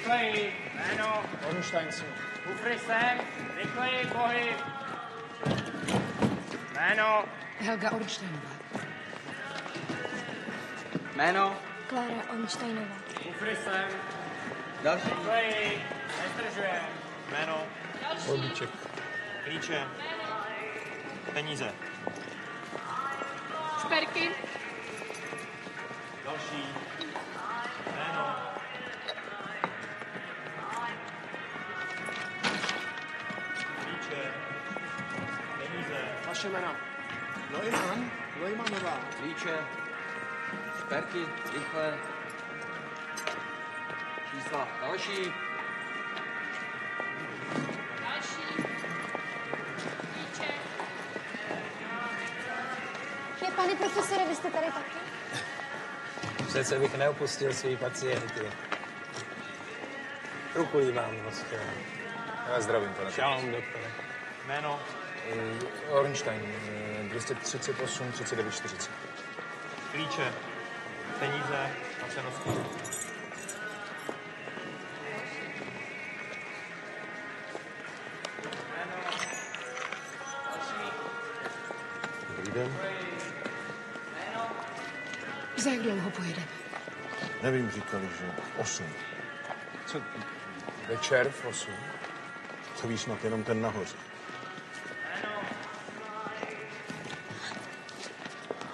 Rychleji, jméno. Ornsteinci. Kufry sem, rychleji, pohyb. Jméno. Helga Ornsteinová. Jméno. Klára Ornsteinová. Kufry sem. Další. Rychleji, nezdržujem. Jméno. Olbíček. Klíče. Peníze. Šperky. Další. Jméno. Klíče. Peníze. Vaše jména. Neumannová. Klíče. Šperky. Rychle. Čísla. Další. Pane profesore, vy jste tady taky? Přece bych neopustil svý pacienty. Rukulí vám moc chtěl. Já zdravím, pane. Šalom, doktore. Jméno. Ornstein, 238 39 40. Klíče. Peníze a přenosky. Dobrý den. Za jak dlouho pojedeme? Nevím, říkali, že 8. Co? Večer v 8? To víš snad jenom ten nahoře.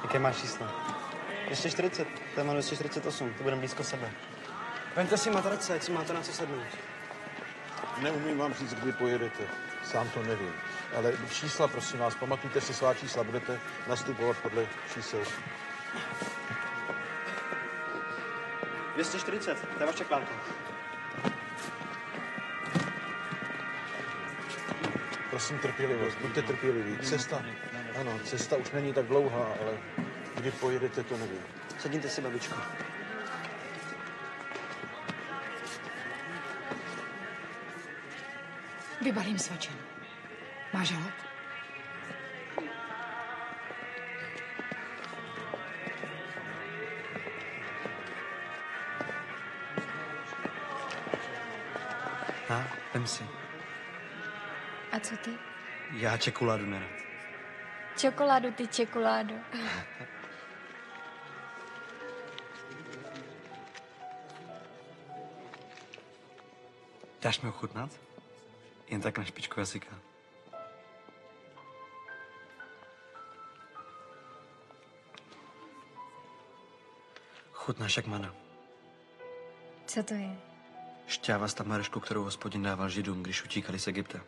Jaké máš číslo? 240, to mám 248, to budeme blízko sebe. Vemte si matrace, ať si máte na co sednout. Neumím vám říct, kdy pojedete. Sám to nevím. Ale čísla, prosím vás, pamatujte si svá čísla, budete nastupovat podle čísel. 240, to je vaše klávka. Prosím, trpělivost, buďte trpěliví. Cesta, ano, cesta už není tak dlouhá, ale kdy pojedete, to nevím. Sedněte si, babičko. Vybalím svačinu. Máš žalud? Vem si. A co ty? Já čokoládu nerad. Čokoládu, ty čokoládo. Dáš mi ochutnat? Jen tak na špičku jazyka. Chutnáš jak mana. Co to je? Šťáva z tamarešku, kterou Hospodin dával Židům, když utíkali z Egypta.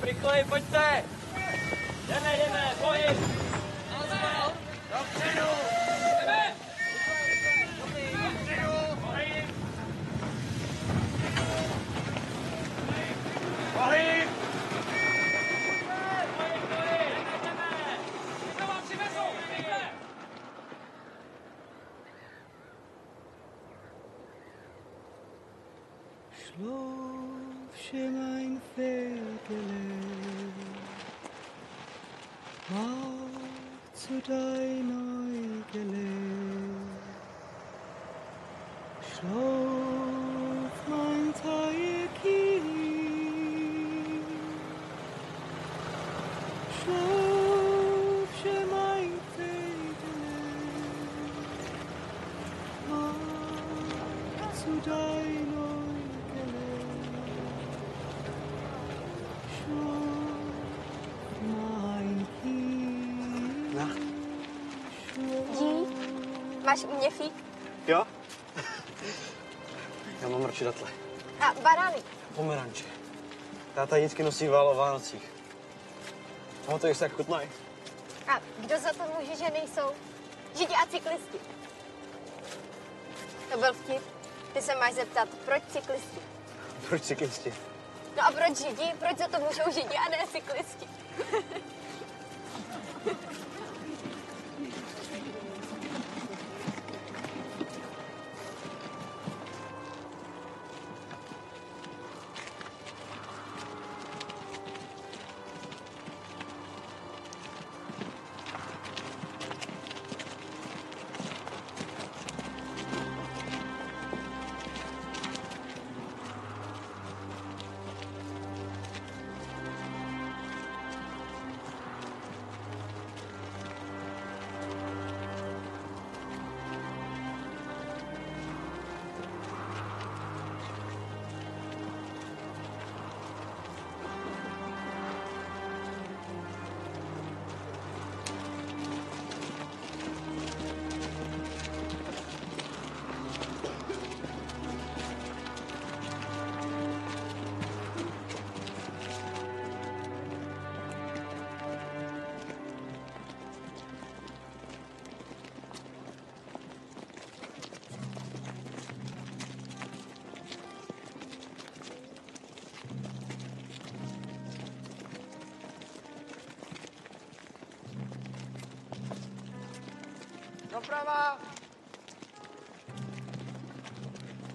Rychleji, pojďte! Jdeme, pohyb! Dopředu! Jdeme! Dopředu! Pohyb! Pohyb! To vám přivezou! Rychle! Schlaf mein Vögelein, wach zu deiner Äugelein. Schlaf mein teure Kind, schlaf mein Vögelein, wach zu deiner Máš u mě fík? Jo? Já mám radši datle. A barány. Pomeranče. Táta vždycky nosí vál o Vánocích. Pamatuješ se, jak chutnají? A kdo za to může, že nejsou? Židi a cyklisti. To byl vtip. Ty se máš zeptat, proč cyklisti? Proč cyklisti? No a proč židi? Proč za to můžou židi a ne cyklisti? Doprava!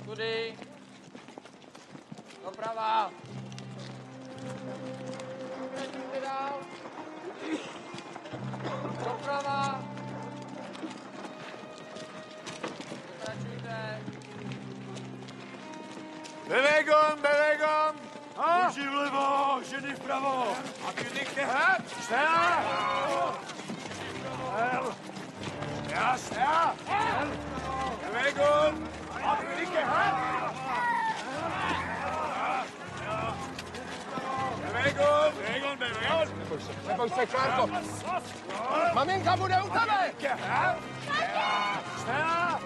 Tudy! Doprava! Pokračujte dál! Doprava! Pokračujte! Bewegung! Muži vlevo, ženy vpravo! A ty nechce hned! Schnell! Ja, schnell! Bewegung! A ty nechce hned! Bewegung! Neboj se, Klárko. Maminka bude u tebe! Schnell!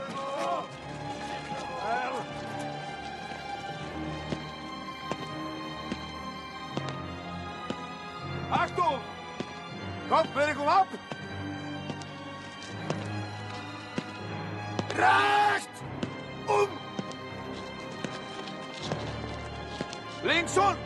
Achtung! Kopfbewegung ab! Rechts! Links und!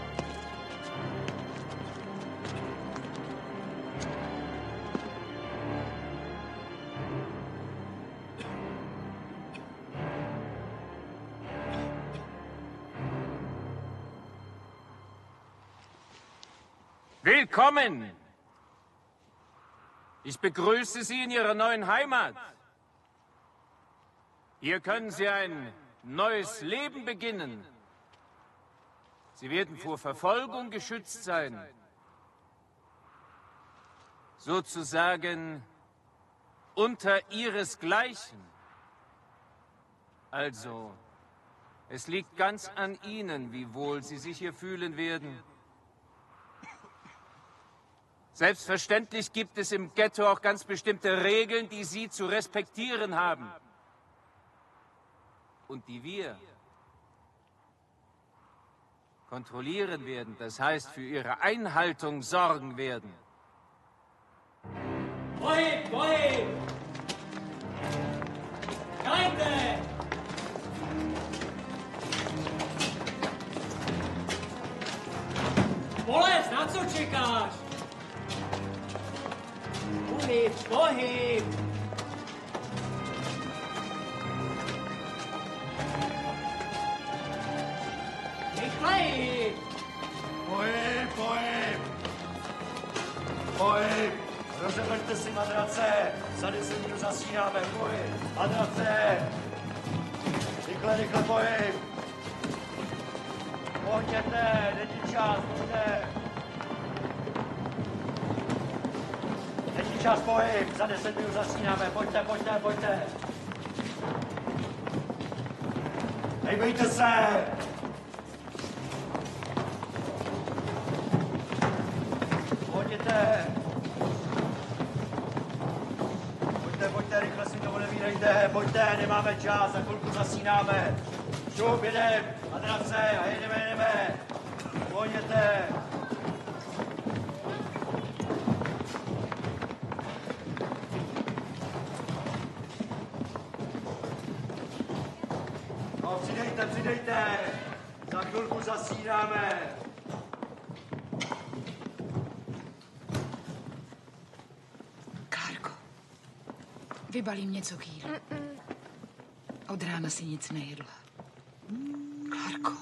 Willkommen! Ich begrüße Sie in Ihrer neuen Heimat. Hier können Sie ein neues Leben beginnen. Sie werden vor Verfolgung geschützt sein. Sozusagen unter Ihresgleichen. Also, es liegt ganz an Ihnen, wie wohl Sie sich hier fühlen werden. Selbstverständlich gibt es im Ghetto auch ganz bestimmte Regeln, die Sie zu respektieren haben. Und die wir kontrollieren werden, das heißt für ihre Einhaltung sorgen werden. Pohyb, pohyb! Dajte! Polez, na co čekáš? Pohyb, pohyb! Rychleji! Pohyb, pohyb! Pohyb! Rozevrťte si madrace! Za 10 minut zasínáme, pohyb! Madrace! Rychle, rychle, pohyb! Pohněte, není čas, pojďte! Není čas, pohyb! Za 10 minut zasínáme, pojďte, pojďte, pojďte! Hejbejte se! Pojďte! Pojďte, pojďte, rychle si to odevírejte, pojďte, nemáme čas, za chvilku zasínáme. Šup, jedem, madrace a jedeme, jedeme. Pojďte. No, přidejte, přidejte, za chvilku zasínáme. Vybalím něco k jídlu. Od rána si nic nejedla. Klárko.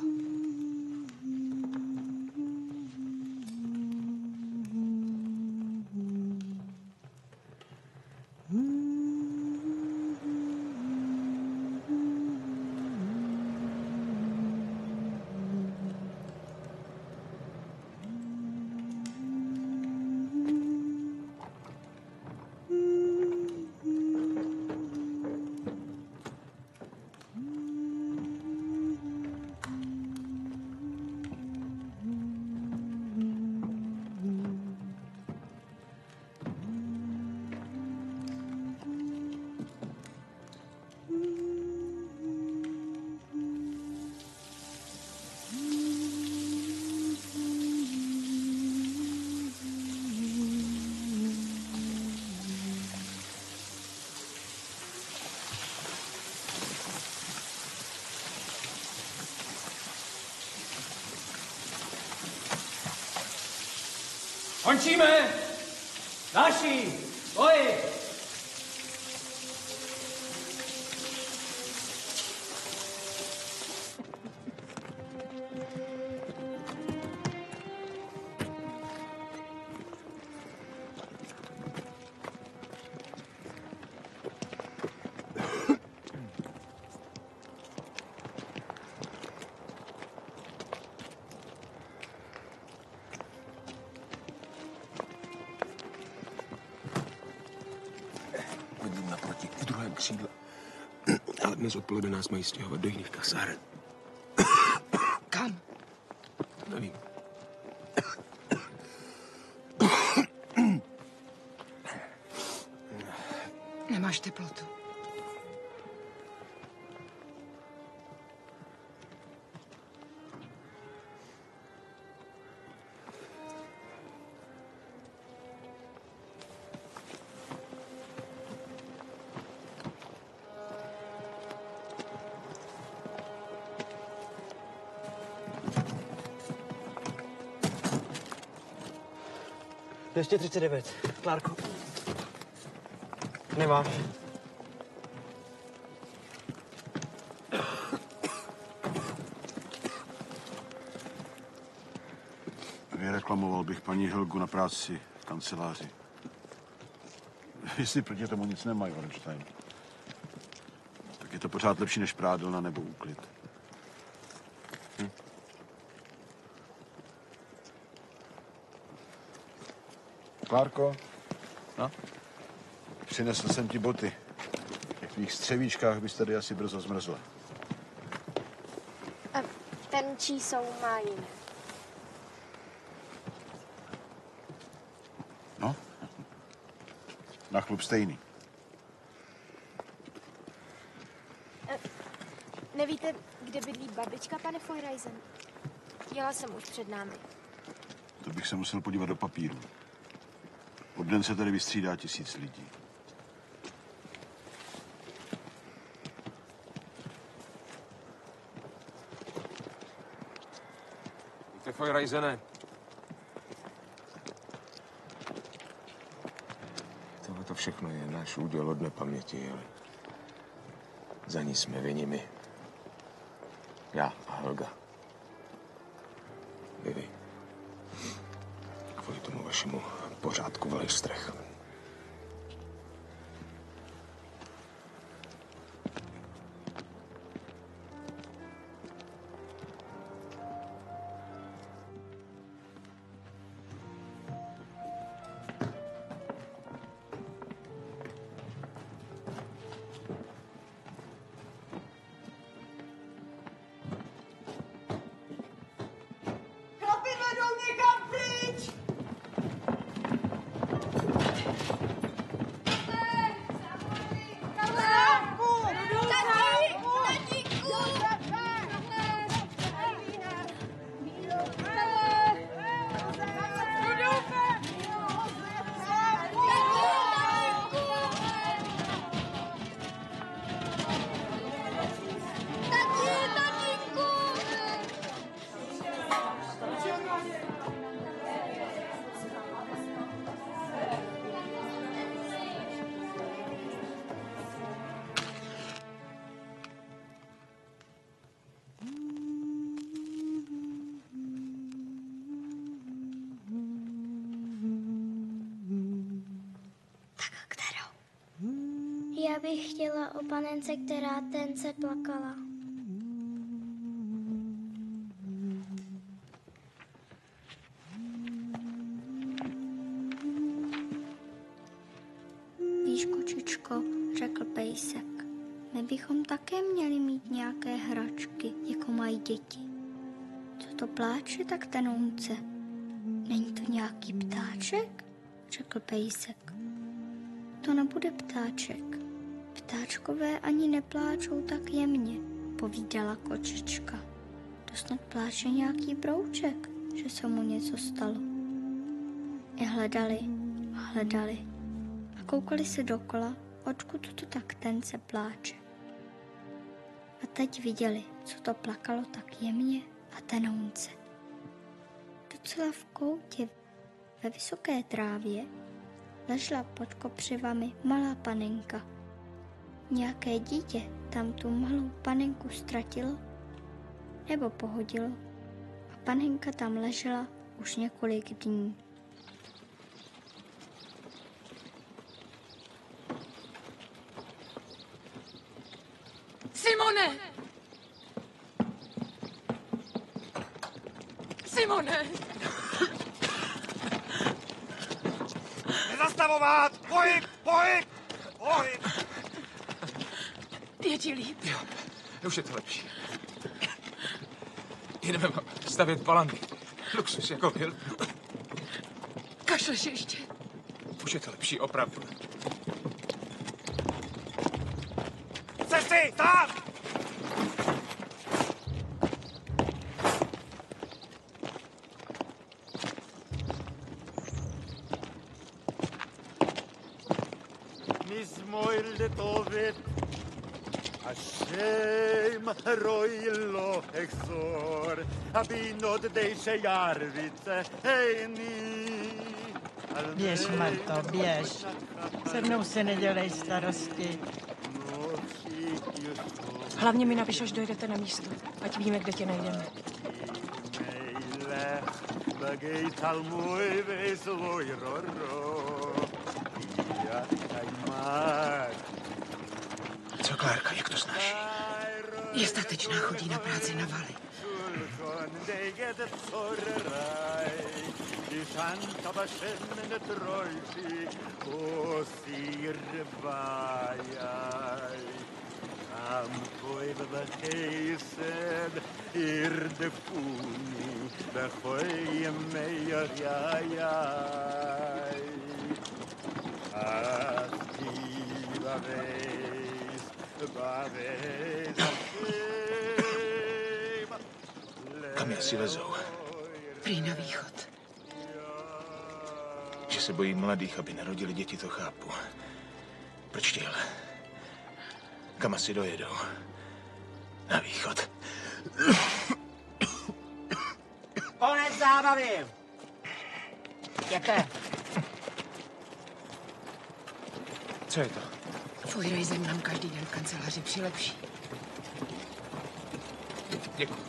Končíme! Naši! Pohyb! Ale dnes odpoledne nás mají stěhovat do jiných kasáren. Kam? Nevím. Nemáš teplotu. Ještě 39. Klárko. Nemáš. Vyreklamoval bych paní Helgu na práci v kanceláři. Jestli proti tomu nic nemají, Orenstein, tak je to pořád lepší než prádelna nebo úklid. Klárko, no? Přinesl jsem ti boty. V tvých střevíčkách bys tady asi brzo zmrzla. A ten čísou má jiné. No? Na chlup stejný. Nevíte, kde bydlí babička, pane Feuerreisen? Jela jsem už před námi. To bych se musel podívat do papíru. Od den se tady vystřídá 1000 lidí. Víte, Feuerreisene, tohle to všechno je náš úděl od nepaměti, ale za ní jsme vinni my. Já a Helga. Vy. Kvůli tomu vašemu pořádku Velejstrech. Já bych chtěla o panence, která tence plakala. Víš, kočičko, řekl pejsek, my bychom také měli mít nějaké hračky, jako mají děti. Co to pláče tak tenounce? Není to nějaký ptáček? Řekl pejsek. To nebude ptáček. Ptáčkové ani nepláčou tak jemně, povídala kočička. To snad pláče nějaký brouček, že se mu něco stalo. I hledali a hledali a koukali se dokola, odkud to tak tence pláče. A teď viděli, co to plakalo tak jemně a tenounce. Docela v koutě, ve vysoké trávě, ležela pod kopřivami malá panenka. Nějaké dítě tam tu malou panenku ztratilo nebo pohodilo a panenka tam ležela už několik dní. Simone! Simone! Nezastavovat! Pohyb! Pohyb! Pohyb! Je ti líp? Jo, už je to lepší. Jdeme stavět palanky. Luxus jako byl. Kašleš ještě? Už je to lepší, opravdu. Cesty! Tam! Mismoilde tovit Hashem roilo exor Abinod dejše jarvice Hejni Běž, Marto, běž. Se mnou si nedělej starosti. Hlavně mi napiš, až dojedete na místo, ať víme, kde tě najdeme. Co, Klárka, jak to snáší? Je statečná, chodí na práci na valy. Amkoi b'chesed irdefuni b'choi yemei yayai Asti b'aveis Kam asi lezou? Prý na východ. že se bojí mladých, aby narodili děti, to chápu. Proč tyhle? Kam asi dojedou? Na východ. Konec zábavy! Jděte. Co je to? Fojrejzem nám každý den v kanceláři přilepší. Děkuji.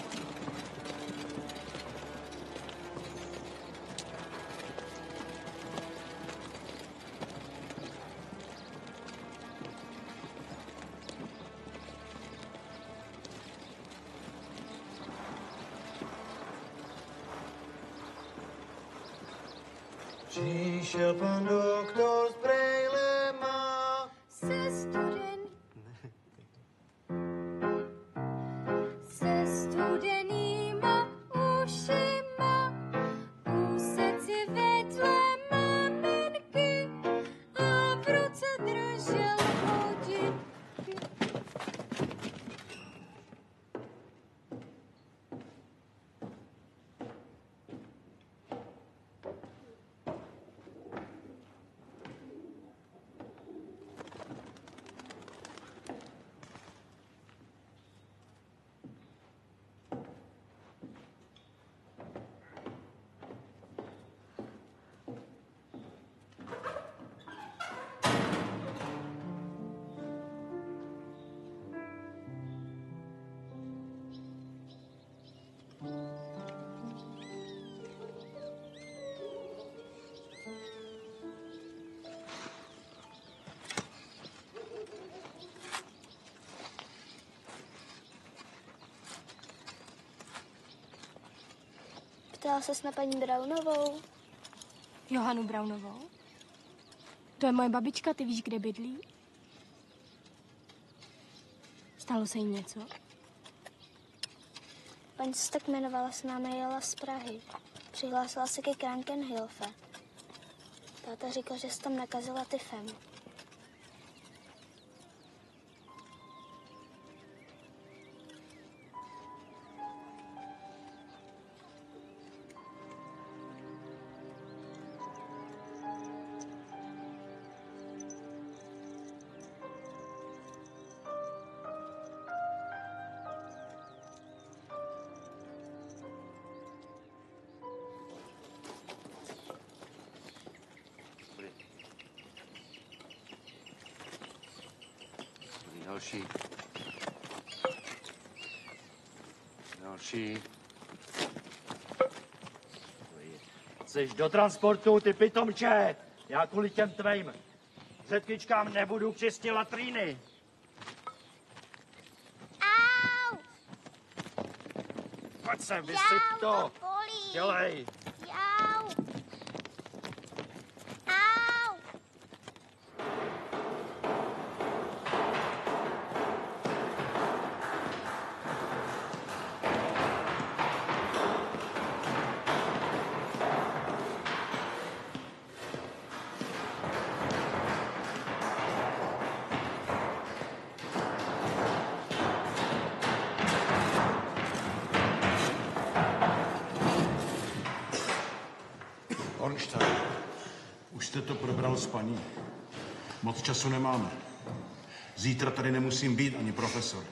Přišel pan doktor s brejlema. Se studenýma ušima, úsec si vedle maminky a v ruce držel hodinky. Ptala ses na paní Brownovou? Johanu Brownovou? To je moje babička, ty víš, kde bydlí? Stalo se jí něco? Paní se tak jmenovala, s námi jela z Prahy. Přihlásila se ke Krankenhilfe. Táta říkal, že se tam nakazila tyfem. Další. Další. Jseš do transportu, ty pitomče! Já kvůli těm tvým řetkvičkám nebudu čistit latríny. Au! Pojď sem, vysyp to! Dělej! Jau! Au! Ornstein, už jste to probral s paní. Moc času nemáme. Zítra tady nemusím být ani profesor.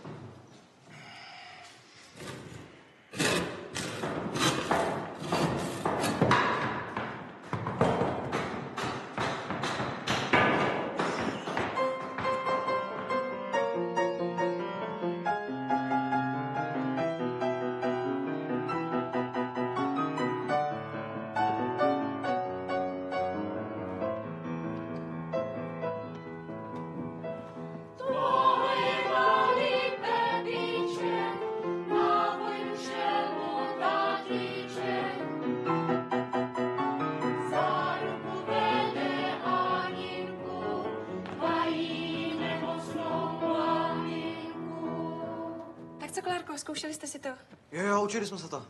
Zkoušeli jste si to? Jo, učili jsme se to.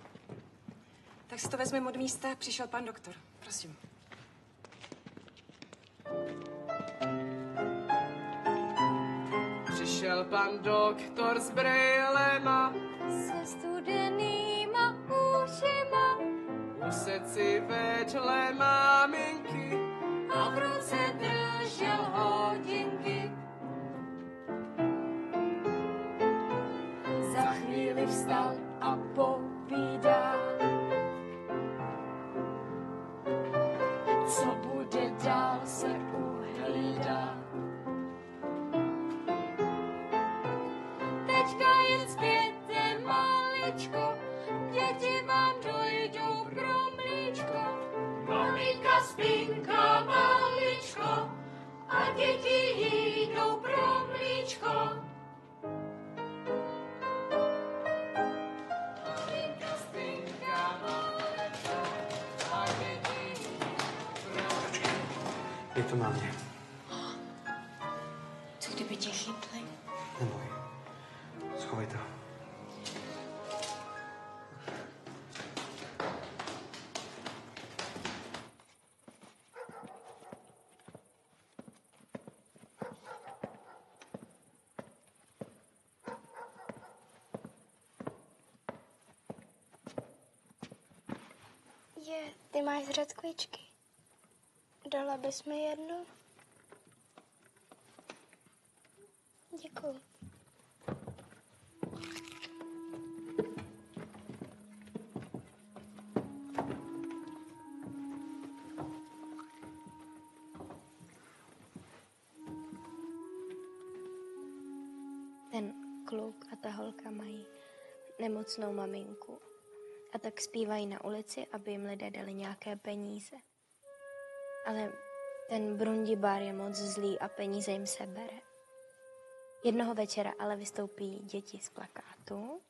Tak si to vezmeme od místa, přišel pan doktor. Prosím. Přišel pan doktor s brejlema, se studenýma ušima, úsec si vedle maminky co bude dál, se uhlídá. Teďka jen zpěte maličko, děti vám dojdou pro mlíčko. Monika spinká maličko a děti jdou pro mlíčko. Monika spinká maličko a děti jdou pro mlíčko. Jak to mámě? Co kdyby tě chytli? Neboj. Schovej to. Ty máš řetkvičky. Dala bys mi jednu? Děkuju. Ten kluk a ta holka mají nemocnou maminku. A tak zpívají na ulici, aby jim lidé dali nějaké peníze. Ale ten Brundibár je moc zlý a peníze jim sebere. Jednoho večera ale vystoupí děti z plakátu,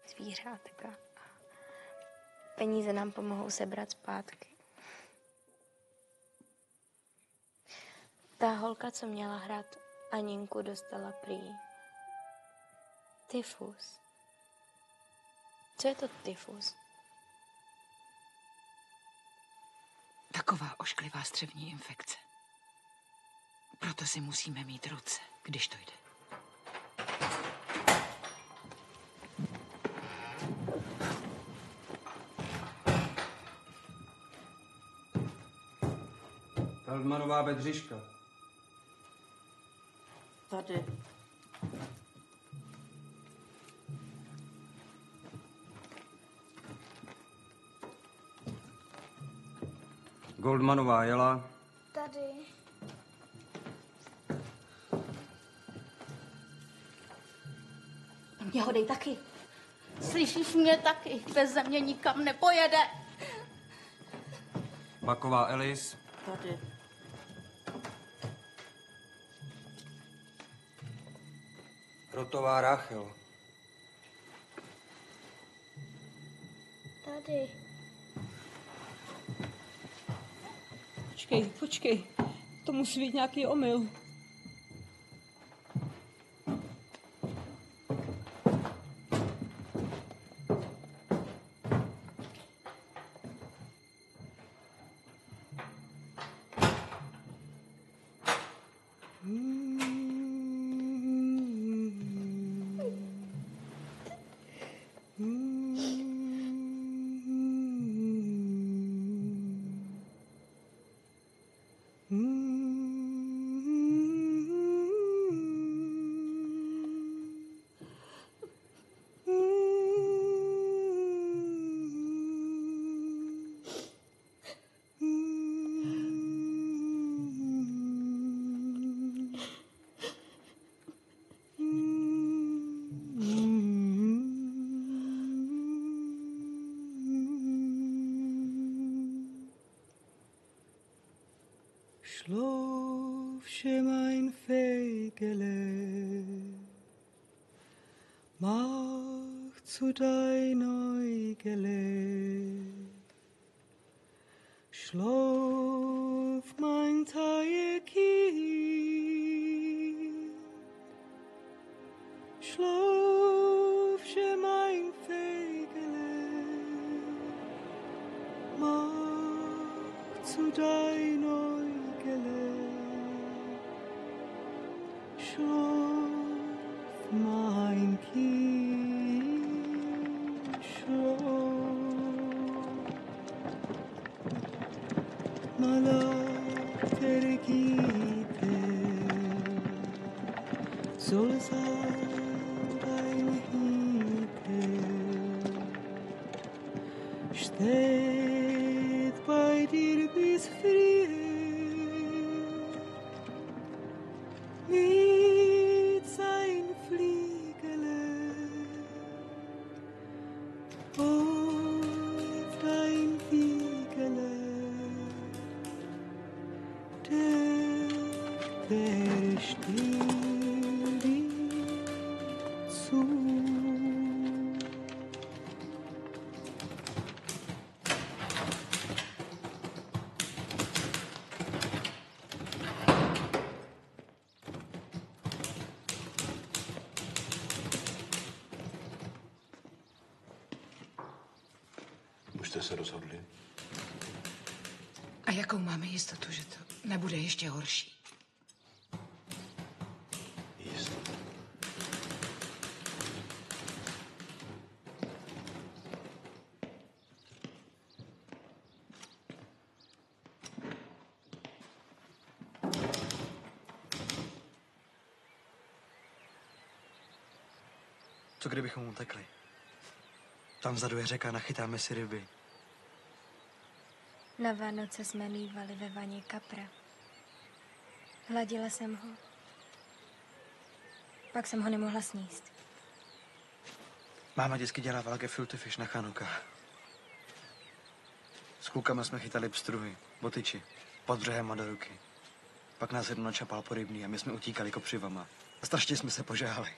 zvířátka. A peníze nám pomohou sebrat zpátky. Ta holka, co měla hrát Aninku, dostala prý tyfus. Co je to tyfus? Taková ošklivá střevní infekce. Proto si musíme mít ruce, když to jde. Feldmanová Bedřiška. Tady. Goldmanová Jela. Tady. Mě ho dej taky. Slyšíš mě taky? Bez země nikam nepojede. Baková Elis. Tady. Rotová Rachel. Tady. Počkej. To musí být nějaký omyl. Schlafsche mein Fegele, mach zu dein Äugele. Schlaf mein Teilkind, schlafsche mein Fegele, mach zu dein Äugele. Schlaf, mein Kind, schlaf. Malach der Gitte soll sein deine Hiete, steht bei dir bis Frieden. wärst ewig zu. Už jste se rozhodli? A jakou máme jistotu, že to nebude ještě horší? Jistotu. Co kdybychom utekli? Tam vzadu je řeka, nachytáme si ryby. Na Vánoce jsme mívali ve vaně kapra. Hladila jsem ho. Pak jsem ho nemohla sníst. Máma vždycky dělávala gefilte fish na Chanukah. S klukama jsme chytali pstruhy, botyči, pod břehem a do ruky. Pak nás jedno načapal po rybný a my jsme utíkali kopřivama. A strašně jsme se požáhali.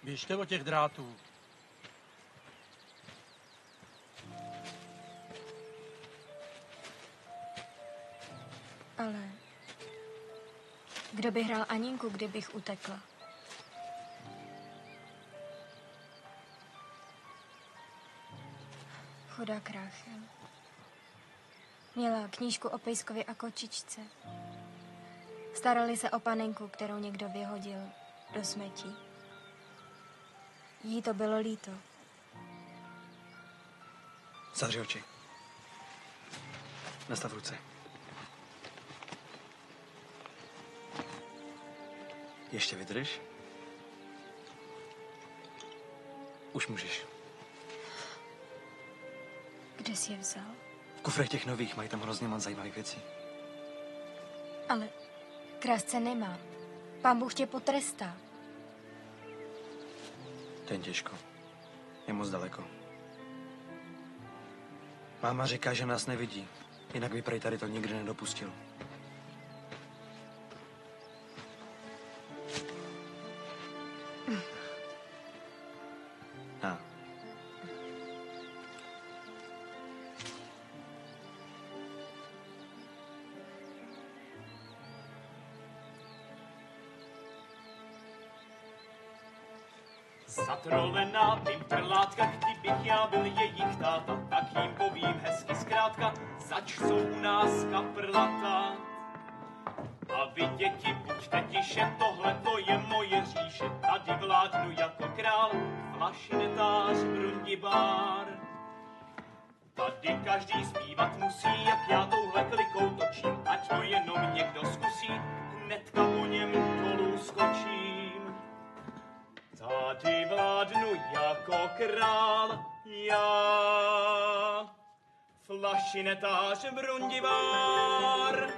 Běžte od těch drátů. Ale kdo by hrál Aninku, kdybych utekla? Chudák Ráchel. Měla knížku o pejskovi a kočičce. Starali se o panenku, kterou někdo vyhodil do smetí. Jí to bylo líto. Zavři oči. Nastav ruce. Ještě vydrž. Už můžeš. Kde jsi je vzal? V kufrech těch nových mají tam hrozně moc zajímavých věcí. Ale krásce nemám. Pán Bůh tě potrestá. To je těžko. Je moc daleko. Máma říká, že nás nevidí. Jinak by prej tady to nikdy nedopustil. A. Zatrolená pimperlátka, kdybych já byl jejich táta, tak jim povím hezky zkrátka, zač jsou u nás kaprlata. A vy děti, buďte tiše, tohleto je moje říše, tady vládnu jako král, flašinetář, brundibár. Tady každý zpívat musí, jak já touhle klikou točím, ať to jenom někdo zkusí, hnedka po něm dolů skočím. Tady vládnu jako král, já, flašinetář, brundibár.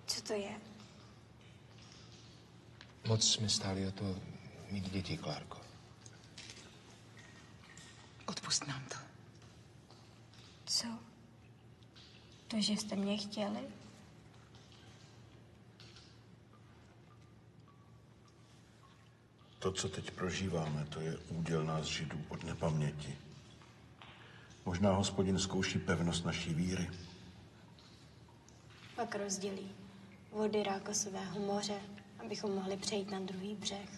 Co to je? Moc jsme stáli o to mít děti, Klárko. Odpust nám to. Co? To, že jste mě chtěli? To, co teď prožíváme, to je úděl nás Židů od nepaměti. Možná Hospodin zkouší pevnost naší víry. pak rozdělí. Vody Rákosového moře, abychom mohli přejít na druhý břeh.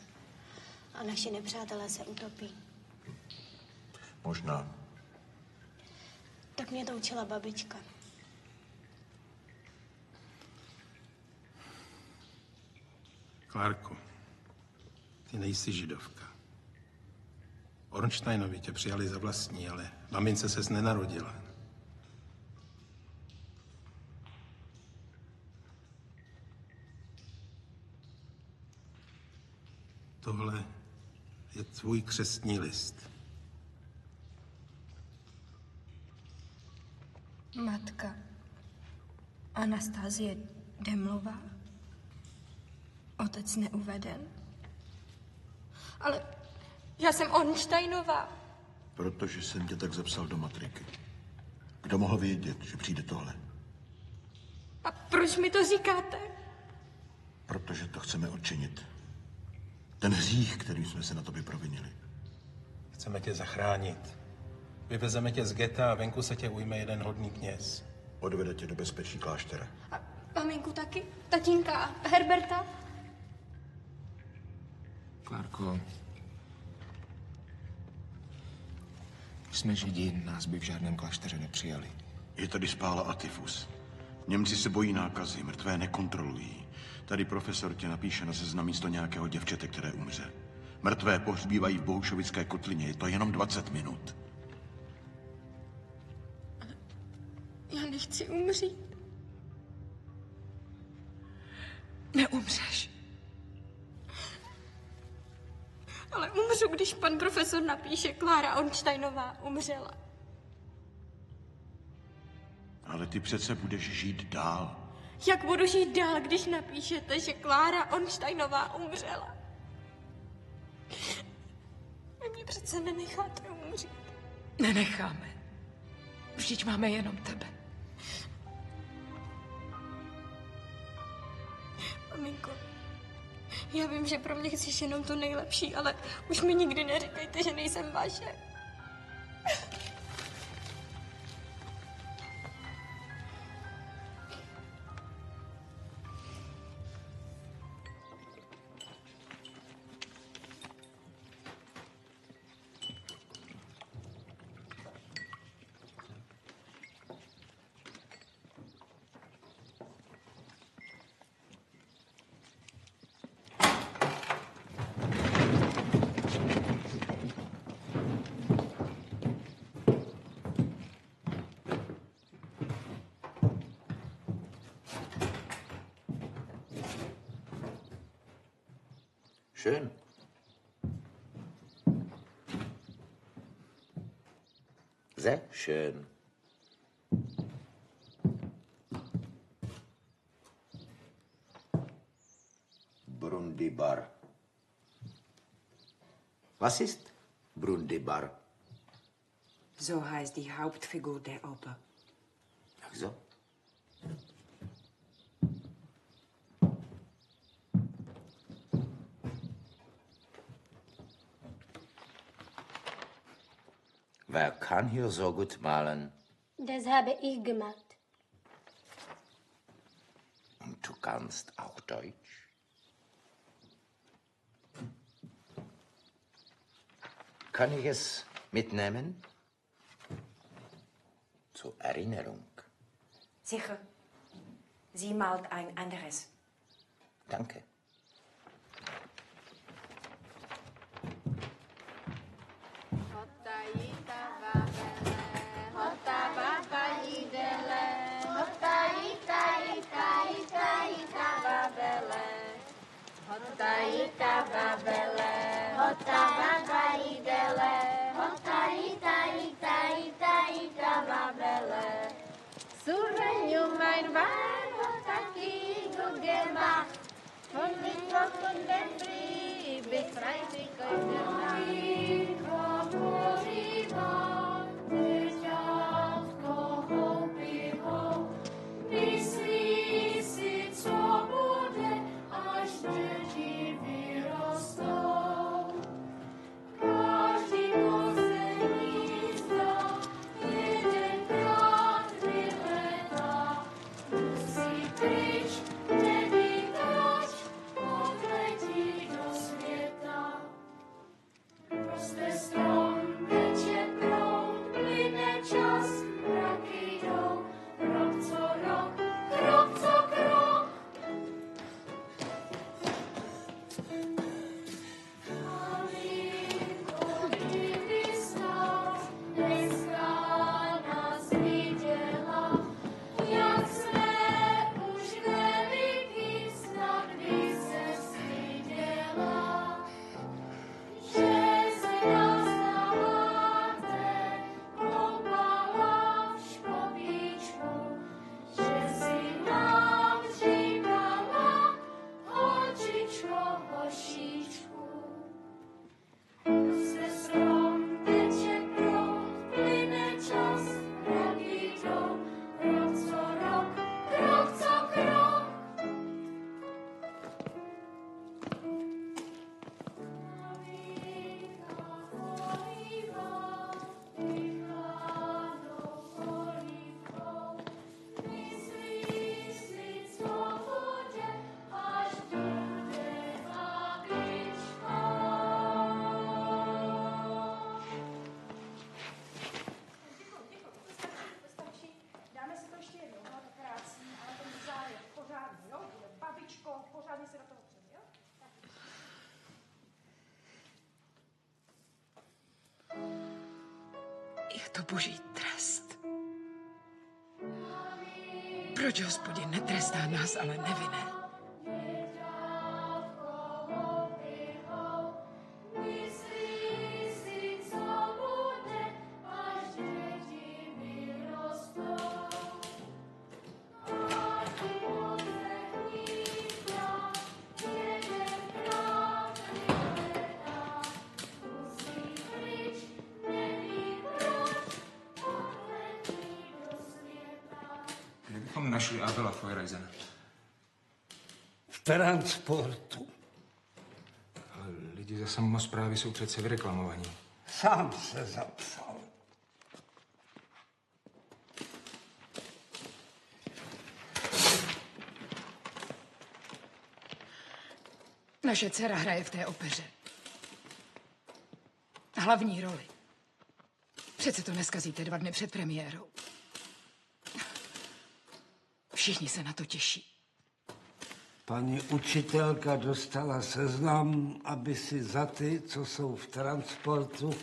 A naši nepřátelé se utopí. Možná. Tak mě to učila babička. Klárko, ty nejsi židovka. Ornsteinovi tě přijali za vlastní, ale mamince ses nenarodila. Tohle je tvůj křestní list. Matka Anastazie Demlová. Otec neuveden. Ale já jsem Ornsteinová. Protože jsem tě tak zapsal do matriky. Kdo mohl vědět, že přijde tohle? A proč mi to říkáte? Protože to chceme odčinit. Ten hřích, kterým jsme se na tobě provinili. Chceme tě zachránit. Vyvezeme tě z geta a venku se tě ujme jeden hodný kněz. Odvede tě do bezpečí kláštera. A maminku taky? Tatínka a Herberta? Klárko, jsme Židi, nás by v žádném klášteře nepřijali. Je tady spála a tyfus. Němci se bojí nákazy, mrtvé nekontrolují. Tady profesor tě napíše na seznam místo nějakého děvčete, které umře. Mrtvé pohřbívají v Bohušovické kotlině, je to jenom 20 minut. Já nechci umřít. Neumřeš. Ale umřu, když pan profesor napíše, Klára Ornsteinová umřela. Ale ty přece budeš žít dál. Jak budu žít dál, když napíšete, že Klára Ornsteinová umřela? Vy mě přece nenecháte umřít. Nenecháme. Vždyť máme jenom tebe. Maminko, já vím, že pro mě chceš jenom to nejlepší, ale už mi nikdy neříkejte, že nejsem vaše. Schön. Sehr schön. Brundibar. Was ist Brundibar? So heißt die Hauptfigur der Oper. Ach so. Wer kann hier so gut malen? Das habe ich gemacht. Und du kannst auch Deutsch? Kann ich es mitnehmen? Zur Erinnerung. Sicher. Sie malt ein anderes. Danke. Sureño mein Wein hat taki gut gemacht. Von Mittwoch und dem Brief bis Freitag und der Myslí si, co bude, až děti vyrostou. Každý poslední zda jedenkrát vyletá, musí to boží trest. Proč Hospodin netrestá nás, ale nevinné? Kdybychom našli Abela Feuerreisena. V transportu. Ale lidi ze samosprávy jsou přece vyreklamovaní. Sám se zapsal. Naše dcera hraje v té opeře. Hlavní roli. Přece to neskazíte 2 dny před premiérou. Všichni se na to těší. Paní učitelka dostala seznam, aby si za ty, co jsou v transportu,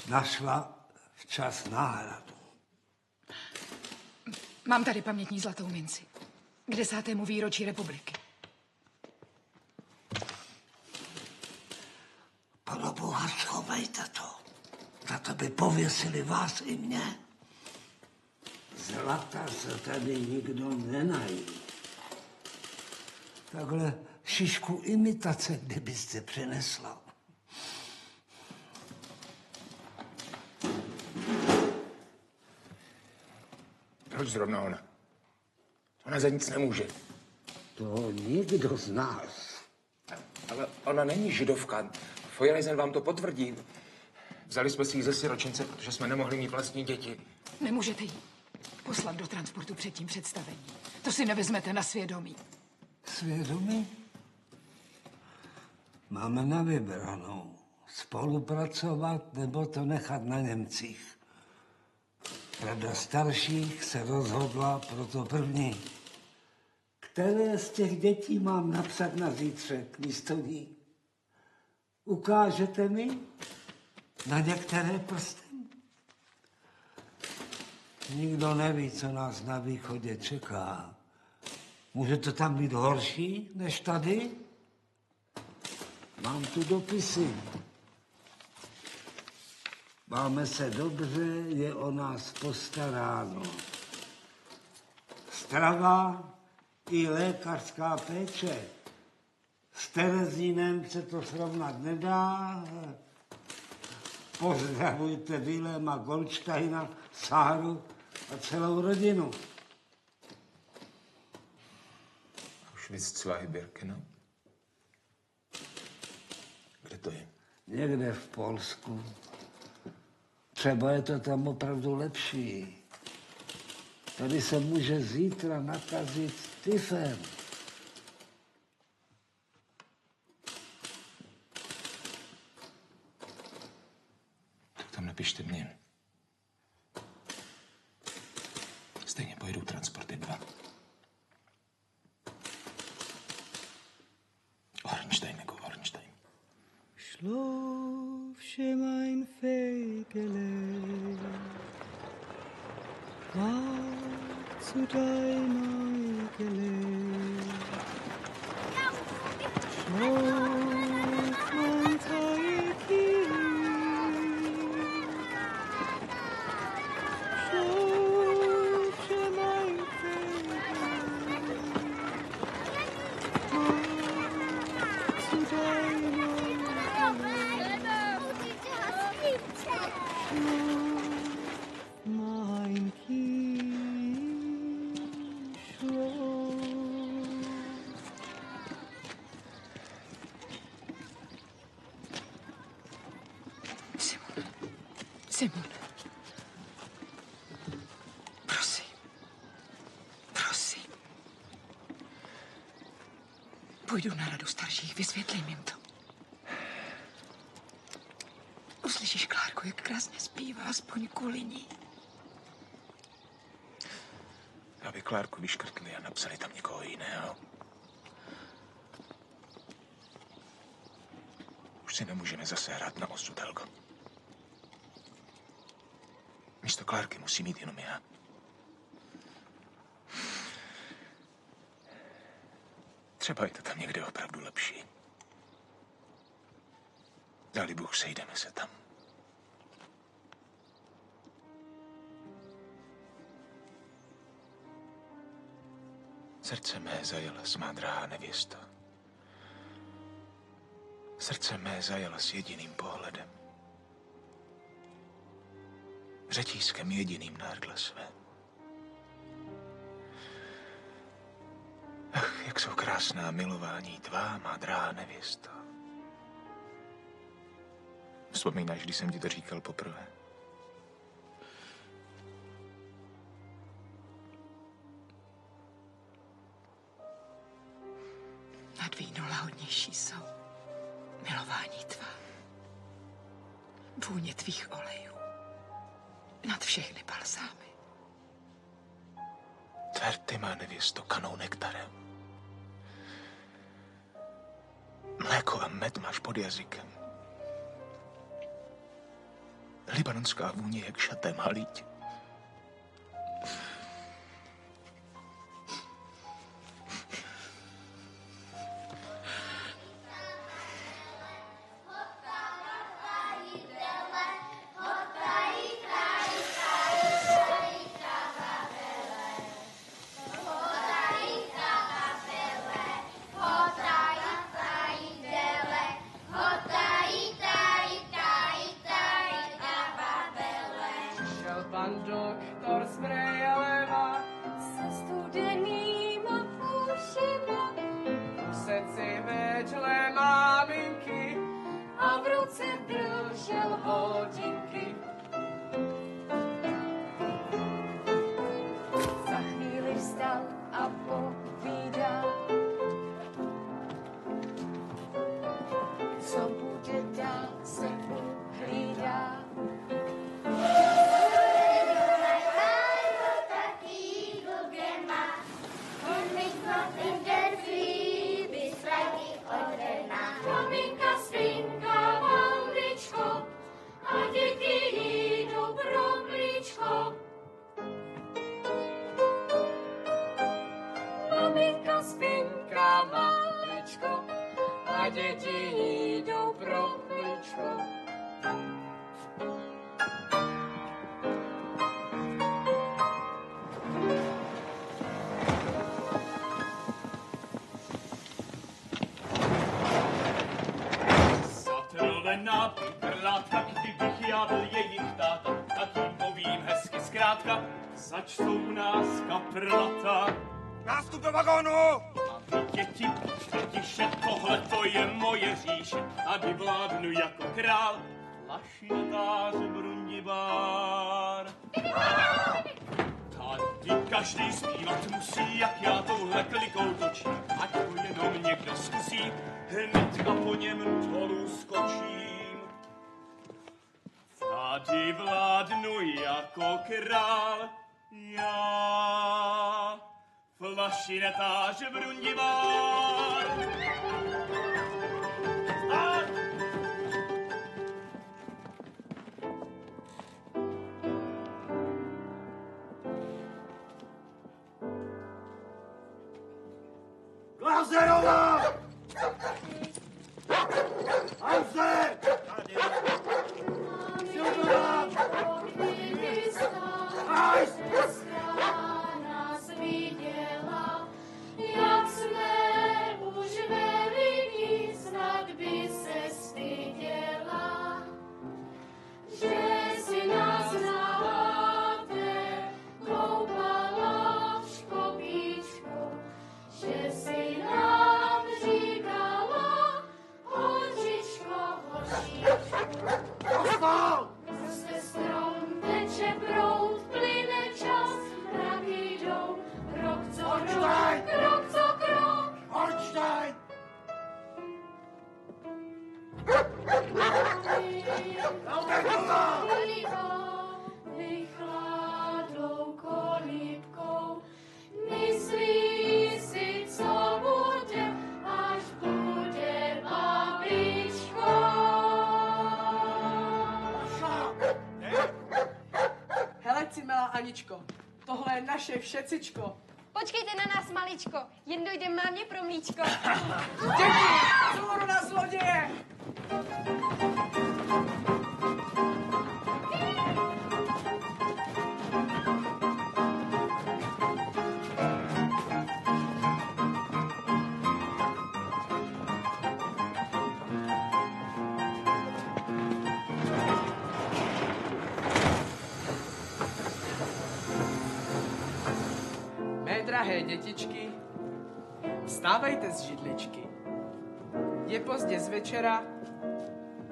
našla včas náhradu. Mám tady pamětní zlatou minci. K 10. výročí republiky. Pana Boha, schovejte to. Za to by pověsili vás i mě. Zlata se tady nikdo nenají. Takhle šišku imitace, kdybyste přinesla. Proč zrovna ona? Ona za nic nemůže. To nikdo z nás. Ale ona není židovka. Feuerreisen vám to potvrdí. Vzali jsme si ji ze siročince, protože jsme nemohli mít vlastní děti. Nemůžete jí poslat do transportu před tím představením. To si nevezmete na svědomí. Svědomí? Máme na vybranou. Spolupracovat nebo to nechat na Němcích. Rada starších se rozhodla pro to první. Které z těch dětí mám napsat na zítřek místo ní? Ukážete mi na některé prstem? Nikdo neví, co nás na východě čeká. Může to tam být horší než tady? Mám tu dopisy. Máme se dobře, je o nás postaráno. Strava i lékařská péče. S Terezínem se to srovnat nedá. Pozdravujte Viléma Goldsteina, Sáru a celou rodinu. Auschwitz-Birkenau? Kde to je? Někde v Polsku. Třeba je to tam opravdu lepší. Tady se může zítra nakazit tyfem. Tak tam napište mě. Stejně pojedou transporty 2. Hornstein jako Hornstein. Schlaf schön mein Fegele, wach zu deiner Gele. Schlaf mein Teilchen, schlaf schön mein Fegele, wach zu deiner mein Kind, Simon. Prosím. Prosím. Půjdu na radu starších, vysvětlím jim to. Uslyšíš, Klárku, jak krásně zpívá, aspoň kvůli ní. Aby Klárku vyškrtli a napsali tam někoho jiného. Už si nemůžeme zase hrát na osud, Helgo. Místo Klárky musí mít jenom já. Třeba je to tam někde opravdu lepší. Dali Bůh, sejdeme se tam. Srdce mé zajala má drahá nevěsto. Srdce mé zajala s jediným pohledem. Řetízkem jediným na hrdle své. Ach, jak jsou krásná milování tvá, má drahá nevěsto. Vzpomínáš, když jsem ti to říkal poprvé? Nad víno lahodnější jsou milování tvá. Vůně tvých olejů. Nad všechny balzámy. Tvé rty, má nevěsto, kanou nektarem. Mléko a med máš pod jazykem. Libanonská vůně jak šaté má lítě. Pan doktor z Brejlema se studenýma ušima srdci vedle maminky a v ruce držel hodinky. Za chvíli vstal a povídal, co bude dál, se uhlídá. Maminka spinka, maličko, a děti jídou pro mlíčko. Maminka spinka, maličko, a děti jídou pro mlíčko. Na prlátka, kdybych já byl jejich táta, tak jim povím hezky zkrátka, zač jsou u nás kaprlata. Nástup do vagónu! A vy děti, buďte tiše, tohleto je moje říše, a vyvládnu jako král, lašinatáře Brundibár. Tady každý zpívat musí, jak já touhle klikou točím, ať to jenom někdo zkusí, hnedka po něm dolů skočím. Tady vládnu jako král, já, flašinetář Brundibár. Stát! Glazerova! Hanze! Nás viděla, jak jsme už ve lidi maličko. Tohle je naše všecičko. Počkejte na nás, maličko. Jen dojdem mámě pro mlíčko. Děti, vzhůru na zloděje! Drahé dětičky, vstávejte z židličky. Je pozdě z večera,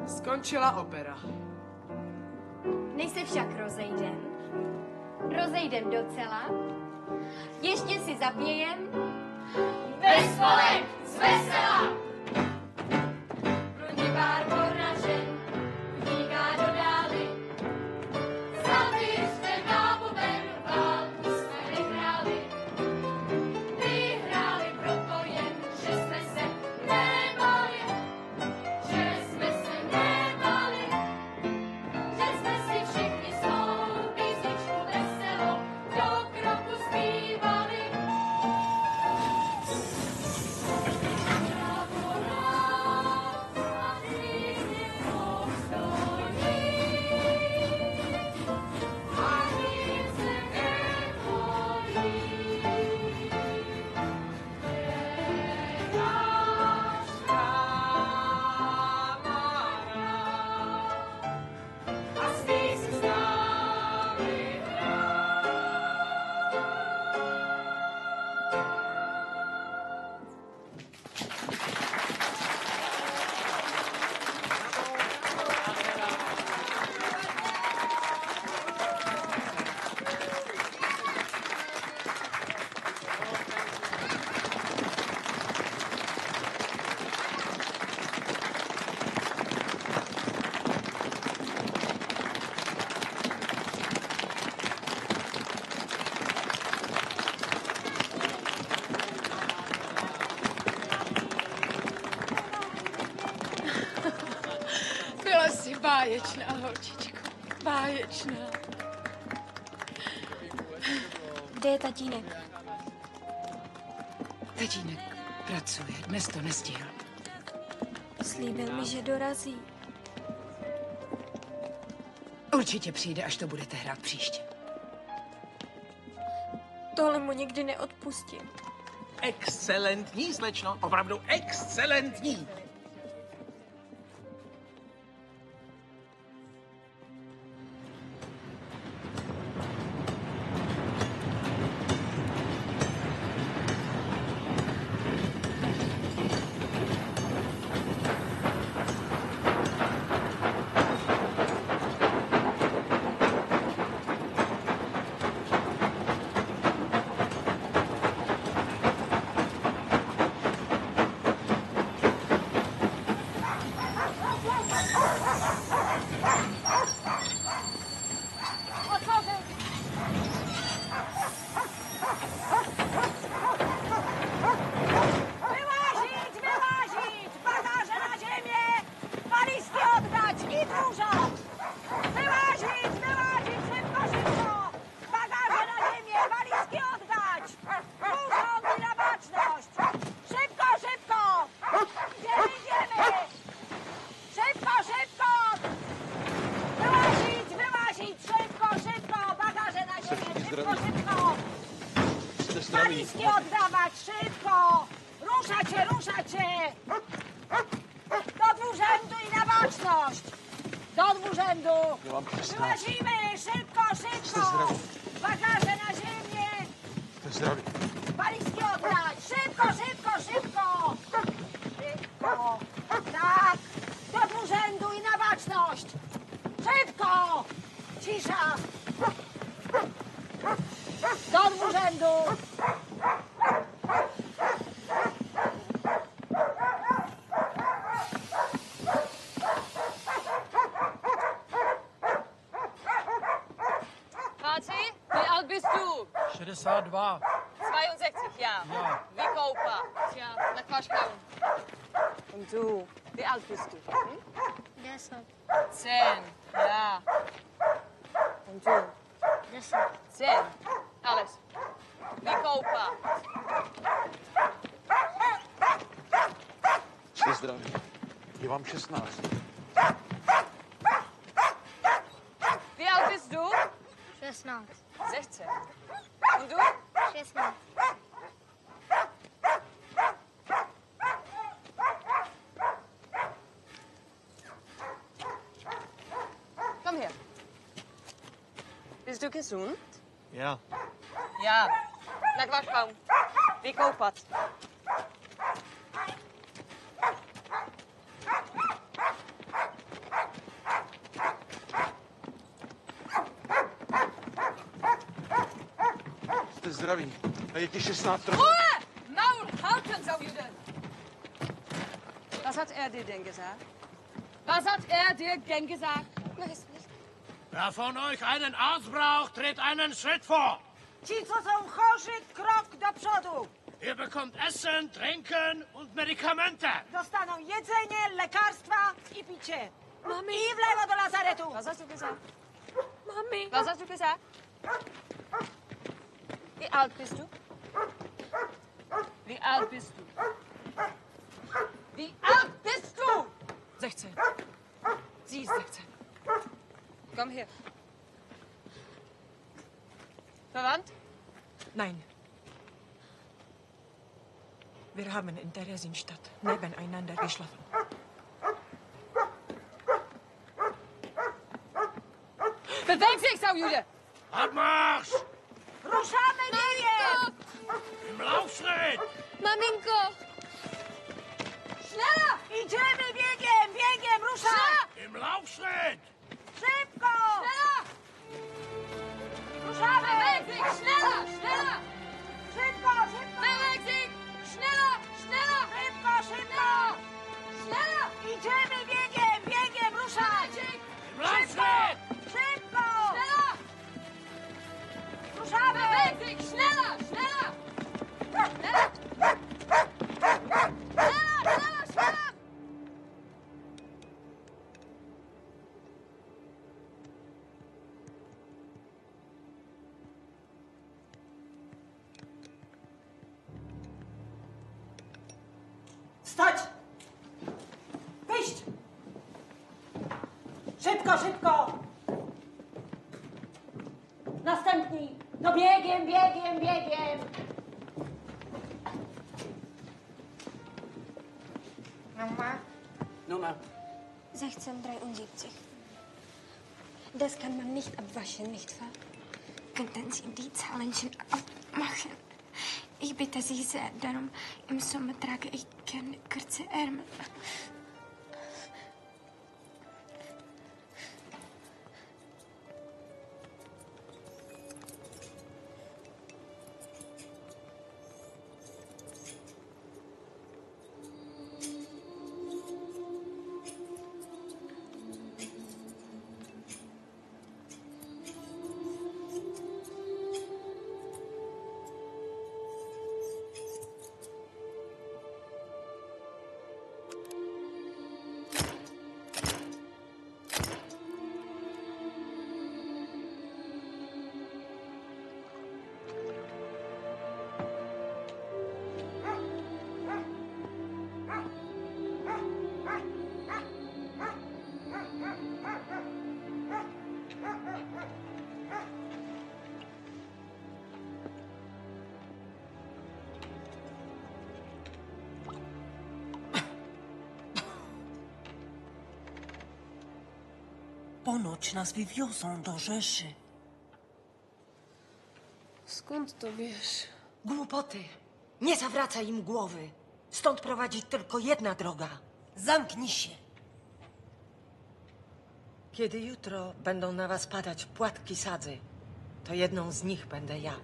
skončila opera. Než se však rozejdem docela, ještě si zapějem Veselek z vesela. Pro ně pár kornačen utíká do dály, zavěřte nábobem válku jsme nehráli. Vyhráli proto jen, že jsme se nebali, že jsme si všichni svou písničku veselou do kroku zpívali. Byla jsi báječná, holčičko. Báječná. Kde je tatínek? Tatínek pracuje, dnes to nestihl. Slíbil mi, že dorazí. Určitě přijde, až to budete hrát příště. Tohle mu nikdy neodpustím. Excelentní, slečno, opravdu excelentní. Walizki oddawać, szybko! Ruszacie! Do dwurzędu i na baczność! Do dwurzędu! Wyłazimy! Szybko! Bagaże na ziemię! Walizki oddać! Szybko! Tak! Do dwurzędu i na baczność! Szybko! Cisza! Do dwurzędu! Háci, wie alt bist du? 62. 62, ja. Wie Kopa? Tja, na Quatschkauen. Und du, wie alt bist du? 10. 10, ja. Und du? 10. Sem, Alice. Vykoupat. Jste zdraví. Je vám 16. Wie alt bist du? 16. 16. Und du? 16. Komm her. Bist du gesund? Ja. Ja. Na k vaškám. Vykoupat. Jste zdraví. A je ti 16 Ruhe! Maul halten, Saujude! Was hat dir denn gesagt? Was hat dir denn gesagt? Wer von euch einen Arzt braucht, tritt einen Schritt vor. Ci, co są chorzy, krok do przodu. Ihr bekommt Essen, Trinken und Medikamente. Dostaną jedzenie, lekarstwa i picie. Mami. I w lewo do lazaretu. Was hast du gesagt? Mami. Was hast du gesagt? Wie alt bist du? Wie alt bist du? Wie alt bist du? 16. Sie ist 16. Komm her. Verwandt? Nein. Wir haben in Theresienstadt nebeneinander geschlafen. Beweg sich, Saujude! Abmarsch! Ruszamy biegiem! Im Laufschritt! Maminko! Schneller! Idziemy biegiem, biegiem, ruszaj! Im Laufschritt! Szybko! Schneller! Ruszamy! Beweg sich! Schneller! Schneller! Szybko, szybko! Beweg sich! Schneller! Schneller! Szybko, szybko! Schneller! Idziemy biegiem, biegiem, ruszaj! Im Laufschritt! Szybko! Schneller! Ruszamy! Beweg sich! Schneller! Schneller! Schneller! Schneller! Schneller! Schneller! Stać! Wyjść! Szybko, szybko! Następni! No biegiem, biegiem, biegiem! Mama, Nummer. 1673. Das kann man nicht abwaschen, nicht wahr? Könnten Sie die Zahlen schon abmachen? Ich bitte Sie sehr darum. Im Sommer trage ich gerne kurze Ärmel. Ponoć nas wywiozą do Rzeszy. Skąd to wiesz? Głupoty. Nie zawracaj im głowy. Stąd prowadzi tylko jedna droga. Zamknij się. Kiedy jutro będą na was padać płatki sadzy, to jedną z nich będę ja.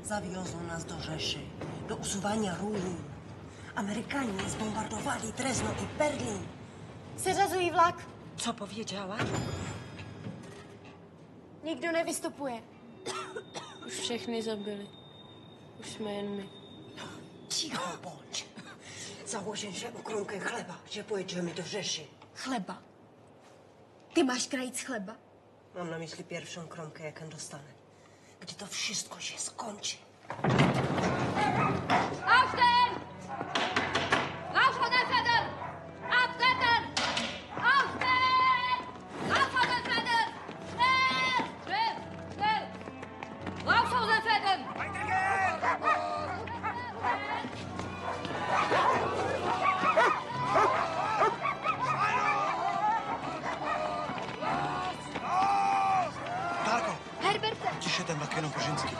Zawiozą nas do Rzeszy, do usuwania ruin. Amerykanie zbombardowali Drezno i Berlin. Seřazují vlak. Co powiedziała? Nikdo nevystupuje. Už všechny zabili. Už jsme jen my. Cicho bądź. Założę się o kromkę chleba, że pojedziemy do Rzeszy. Chleba. Ty máš krajíc chleba? Mam na myśli pierwszą kromkę, jaką dostanę. kde to všechno že skončí. Aufstehen! Raus von den Pferden! Abtreten! Aufstehen! Raus von den Pferden! Schnell! Schnell! Schnell! Raus von den Pferden! Dárko! Herberte! Tiše, ten vlak jenom pro ženský.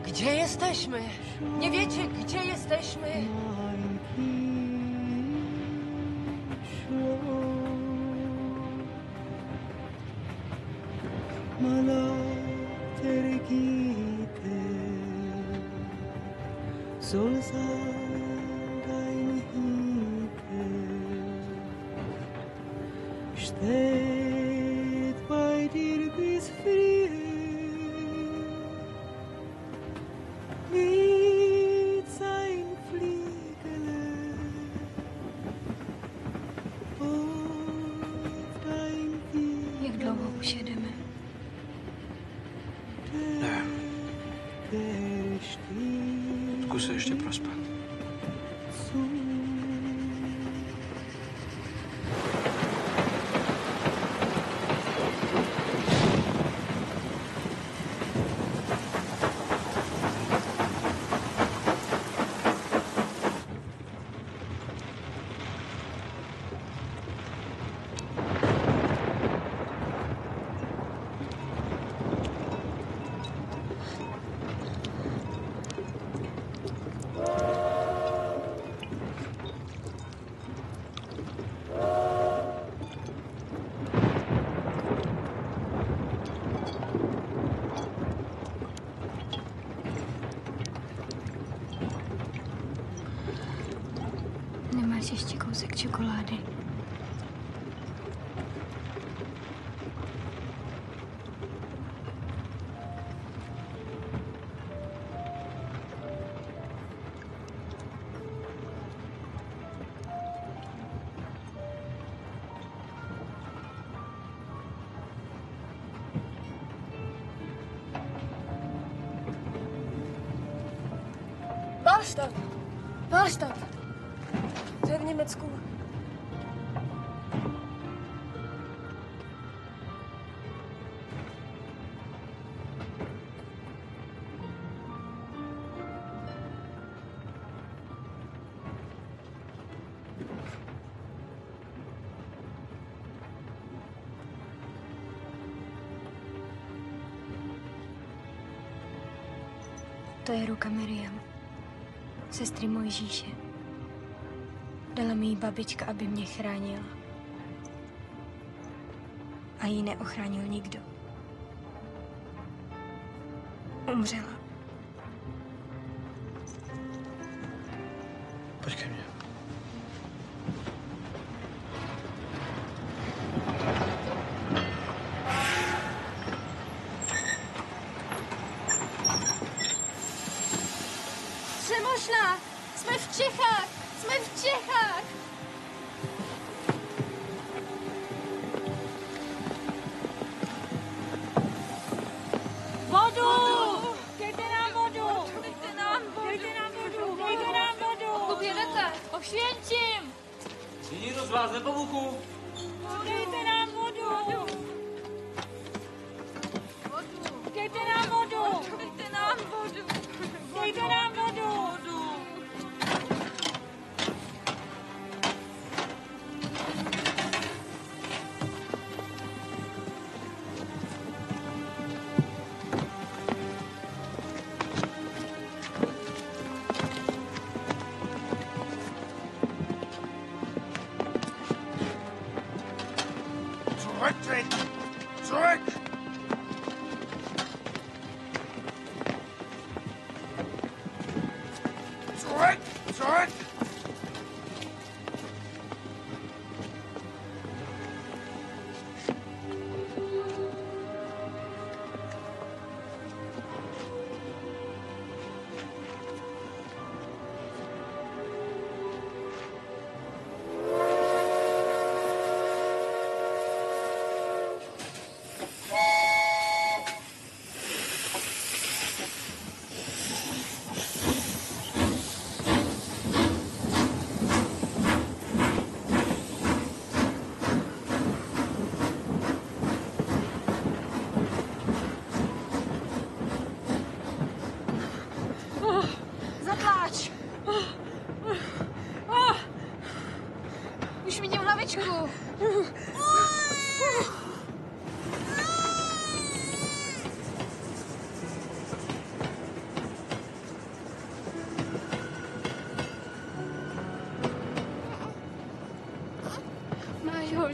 Gdzie jesteśmy? Nie wiecie, gdzie jesteśmy? Soll sein dein Himmel steht bei dir bis früh mit sein Flügel auf dein Himmel. Jak dlouho už jedeme? Zkus se ještě prospat. Nemáš ještě kousek čokolády? Wahlstatt! Wahlstatt! To je v Německu. To je ruka Miriam, sestry Mojžíše. Dala mi ji babička, aby mě chránila. A ji neochránil nikdo. Umřela. Pojď ke mně. Přemožná! Jsme v Čechách! Jsme v Čechách! Vodu! Dejte nám vodu! Dejte nám vodu! Dejte nám vodu! Odkud jedete? Ošvěnčím! Je někdo z vás nepovuchu? Dejte nám vodu!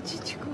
Holčičku.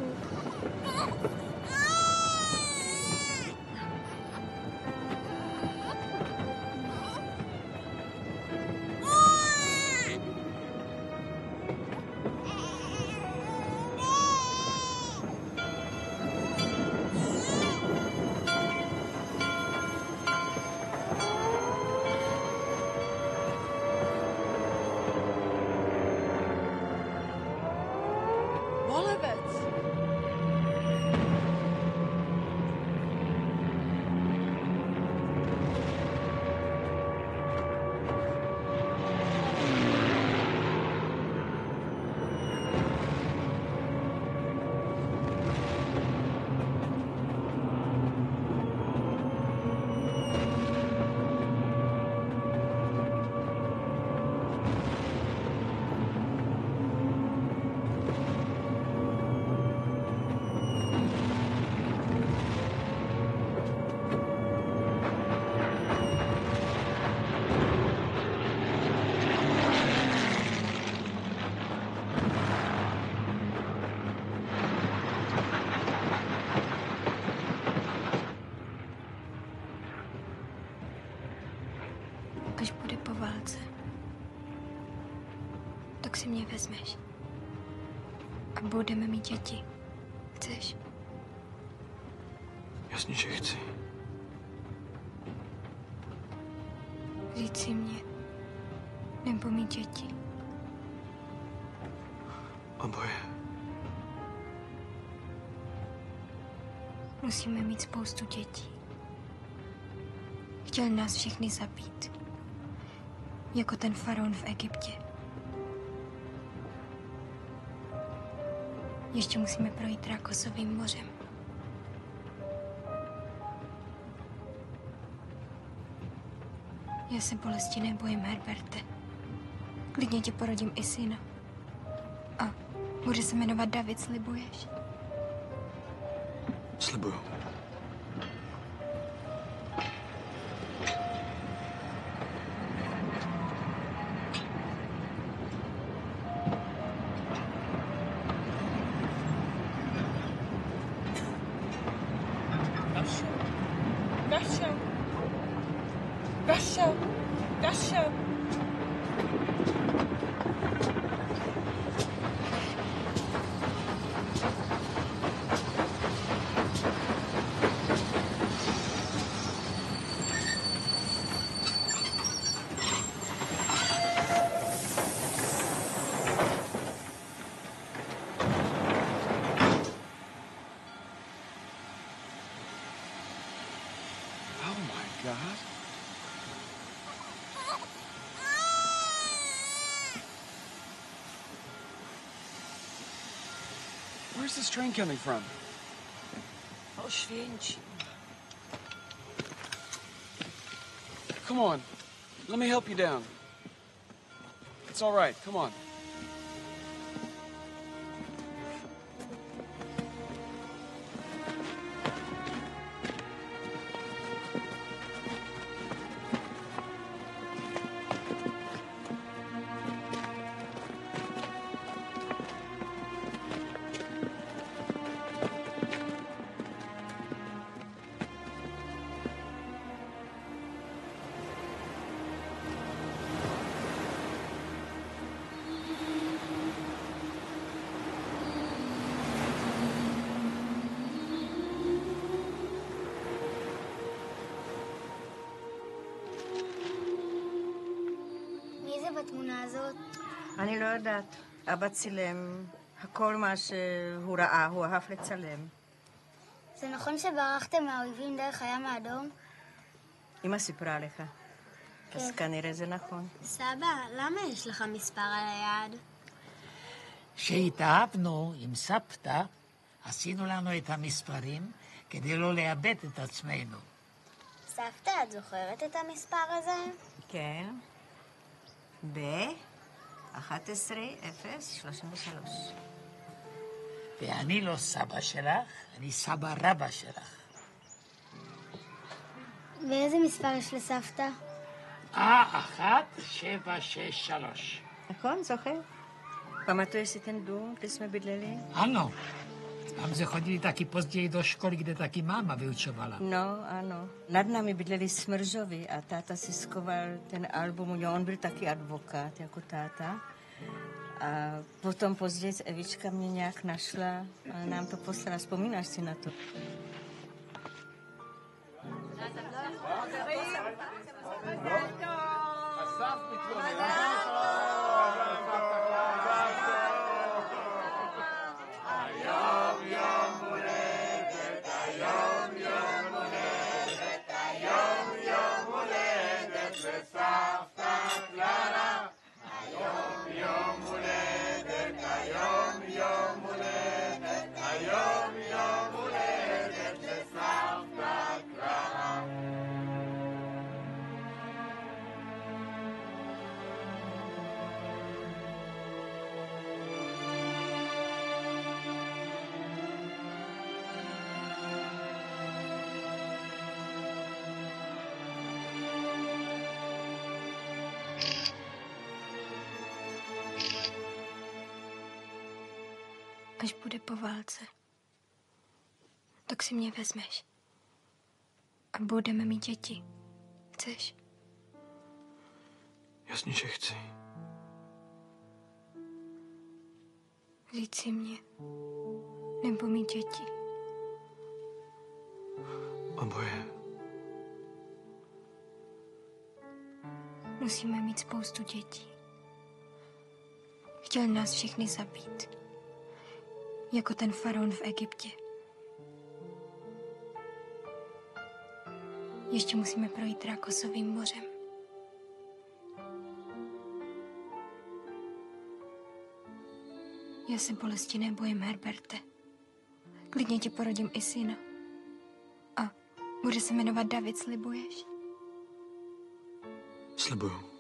Až bude po válce, tak si mě vezmeš. A budeme mít děti. Chceš? Jasně, že chci. Říct si mě. Nebo mít děti. Oboje. Musíme mít spoustu dětí. Chtěl nás všechny zabít. Jako ten faraon v Egyptě. Ještě musíme projít Rákosovým mořem. Já se bolesti nebojím, Herberte. Klidně ti porodím i syna. A bude se jmenovat David, slibuješ? Slibuju. Dasha! Oh my God. Where's this train coming from? Oświęcim. Come on. Let me help you down. It's all right. Come on. מי זה בתמונה הזאת? אני לא יודעת. אבא צילם. הכל מה שהוא ראה, הוא אהב לצלם. זה נכון שברחתם מהאויבים דרך הים האדום? אמא סיפרה לך. אז כנראה זה נכון. סבא, למה יש לך מספר על היד? כשהתאהבנו עם סבתא, עשינו לנו את המספרים כדי לא לאבד את עצמנו. סבתא, את זוכרת את המספר הזה? כן. ב-11:33. ואני לא סבא שלך, אני סבא רבא שלך. ואיזה מספר יש לסבתא? 1763. נכון, זוכר? Pamatuješ si ten dům, kde jsme bydleli? Ano. Tam jsme chodili taky později do školy, kde taky máma vyučovala. No, ano. Nad námi bydleli Smržovi a táta si schoval ten album. Jo, on byl taky advokát, jako táta. A potom později Evička mě nějak našla a nám to poslala. Vzpomínáš si na to? Až bude po válce, tak si mě vezmeš. A budeme mít děti. Chceš? Jasně, že chci. Vzít si mě. Nebo mít děti. Oboje. Musíme mít spoustu dětí. Chtěl nás všechny zabít. Jako ten faraon v Egyptě. Ještě musíme projít Rákosovým mořem. Já se bolesti nebojím, Herberte. Klidně ti porodím i syna. A bude se jmenovat David, slibuješ? Slibuju.